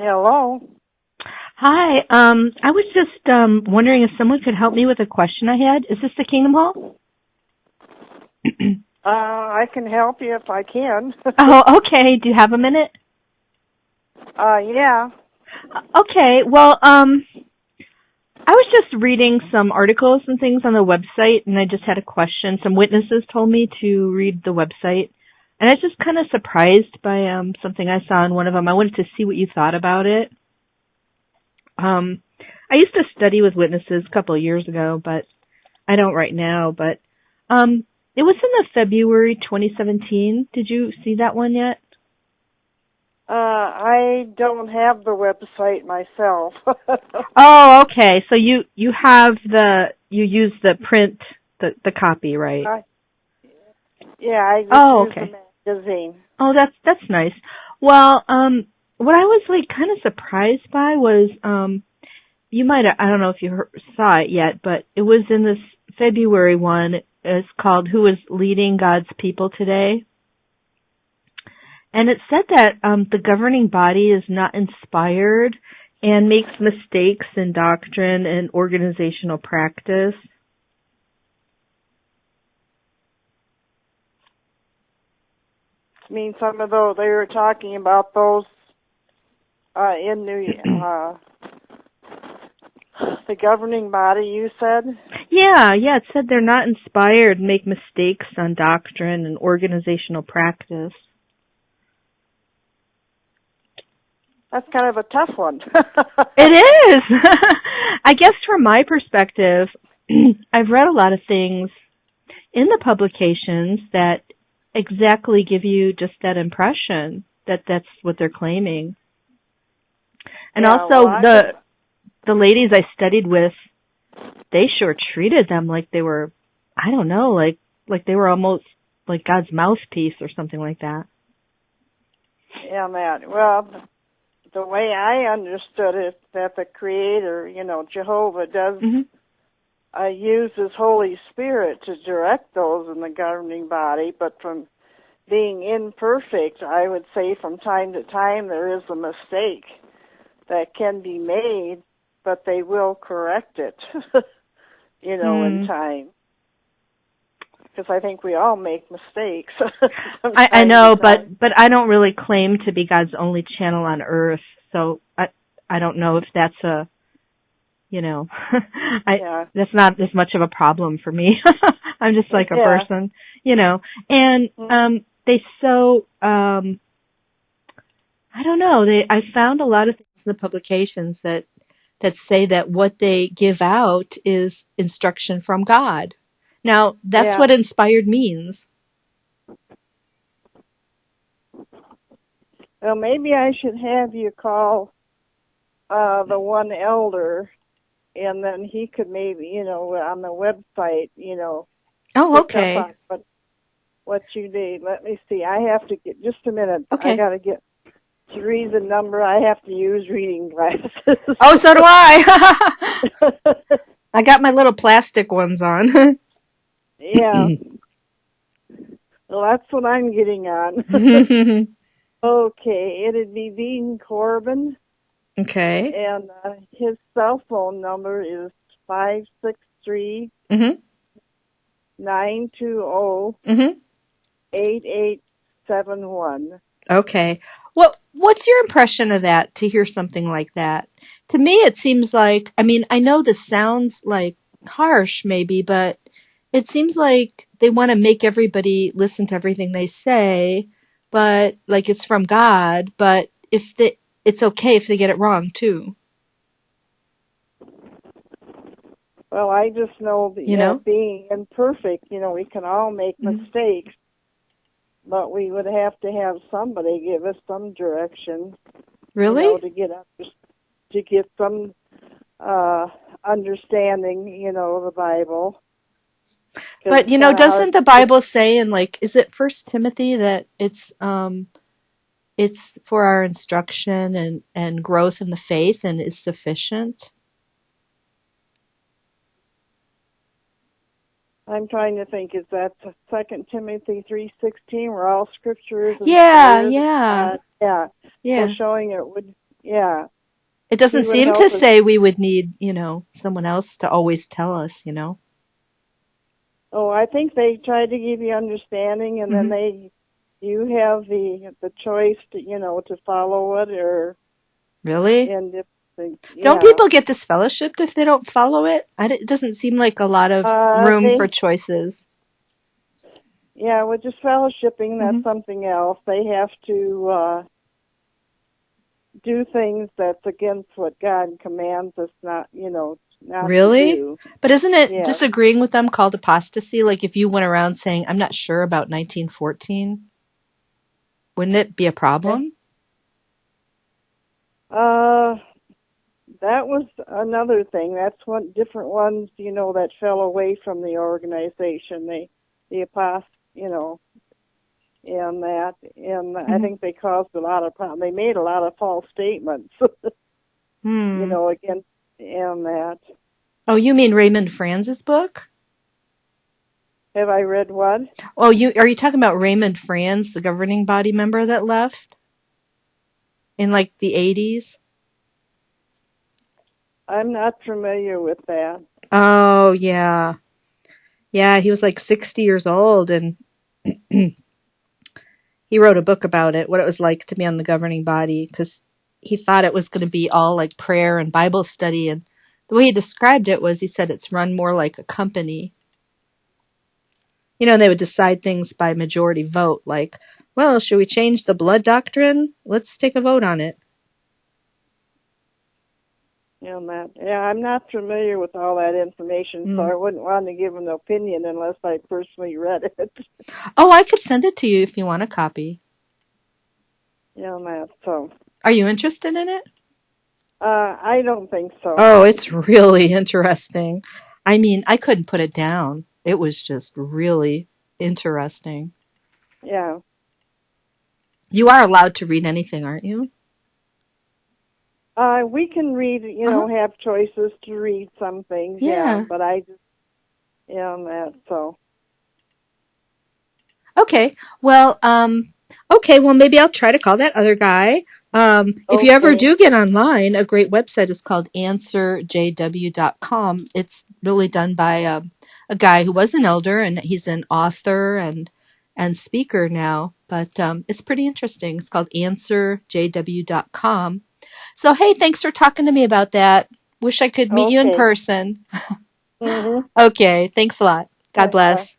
Hello. Hi. I was just wondering if someone could help me with a question I had. Is this the Kingdom Hall? I can help you if I can. Oh, okay. Do you have a minute? Yeah. Okay. Well, I was just reading some articles and things on the website, and I just had a question. Some witnesses told me to read the website, and I was just kind of surprised by something I saw in one of them. I wanted to see what you thought about it. I used to study with witnesses a couple of years ago, but I don't right now. But it was in the February 2017. Did you see that one yet? I don't have the website myself. Oh, okay. So you use the print the copy, right? Yeah, I just Oh, use okay. the magazine. Oh, that's nice. Well, what I was like kind of surprised by was you might I don't know if you saw it yet, but it was in this February one. It's called "Who is Leading God's People Today?" And it said that the governing body is not inspired and makes mistakes in doctrine and organizational practice. I mean, some of those, they were talking about those in the governing body, you said? Yeah, it said they're not inspired, make mistakes on doctrine and organizational practice. That's kind of a tough one. It is! I guess from my perspective, I've read a lot of things in the publications that exactly give you just that impression that that's what they're claiming. And yeah, also well, the ladies I studied with, they sure treated them like they were, I don't know, like they were almost like God's mouthpiece or something like that. Yeah, Matt. Well, the way I understood it, that the Creator, Jehovah, does use His Holy Spirit to direct those in the governing body, but from being imperfect, I would say from time to time there is a mistake that can be made, but they will correct it, in time. Because I think we all make mistakes. I know, but I don't really claim to be God's only channel on earth, so I don't know if that's a, that's not as much of a problem for me. I'm just like a person, and they so I don't know. I found a lot of things in the publications that say that what they give out is instruction from God. Now, that's what inspired means. Well, maybe I should have you call the one elder, and then he could maybe, on the website, Oh, okay. Up what you need. Let me see. I have to get, just a minute. Okay. I got to get to read the number. I have to use reading glasses. Oh, so do I. I got my little plastic ones on. Yeah. Well, that's what I'm getting on. Okay, it'd be Dean Corbin. Okay. And his cell phone number is 563 920 8871. Okay. What's your impression of that, to hear something like that? To me, it seems like, I know this sounds like harsh maybe, but it seems like they want to make everybody listen to everything they say, but like it's from God, but it's okay if they get it wrong too. Well, I just know that being imperfect, we can all make mistakes, but we would have to have somebody give us some direction. Really? To get some understanding, of the Bible. But doesn't the Bible say in is it 1 Timothy that it's for our instruction and growth in the faith and is sufficient? I'm trying to think. Is that 2 Timothy 3:16, where all Scripture is inspired? Yeah. So showing it Yeah. It doesn't He would seem help to us. say we would need, someone else to always tell us, Oh, I think they try to give you understanding, and Mhm. then you have the choice to, to follow it or, Really? and if, Don't yeah. people get disfellowshipped if they don't follow it? It doesn't seem like a lot of room for choices. Yeah, with just fellowshipping, that's Mhm. something else. They have to do things that's against what God commands us not to Really? do. But isn't it Yeah. disagreeing with them called apostasy? Like if you went around saying, I'm not sure about 1914, wouldn't it be a problem? That was another thing. That's different ones, that fell away from the organization. The apost, and that, and I think they caused a lot of problems. They made a lot of false statements, against and that. Oh, you mean Raymond Franz's book? Have I read what? Oh, are you talking about Raymond Franz, the governing body member that left in like the 80s? I'm not familiar with that. Oh, yeah. Yeah, he was like 60 years old and he wrote a book about it, what it was like to be on the governing body, because he thought it was going to be all like prayer and Bible study. And the way he described it was he said it's run more like a company. They would decide things by majority vote, like, well, should we change the blood doctrine? Let's take a vote on it. Yeah, I'm not familiar with all that information, so I wouldn't want to give an opinion unless I personally read it. Oh, I could send it to you if you want a copy. So. Are you interested in it? I don't think so. Oh, it's really interesting. I mean, I couldn't put it down. It was just really interesting. Yeah. You are allowed to read anything, aren't you? We can read, have choices to read some things, yeah, but I just, so. Okay, well, maybe I'll try to call that other guy. If you ever do get online, a great website is called answerjw.com. It's really done by a guy who was an elder, and he's an author and speaker now, but it's pretty interesting. It's called answerjw.com. So, hey, thanks for talking to me about that. Wish I could meet you in person. Mm-hmm. Okay, thanks a lot. God bless.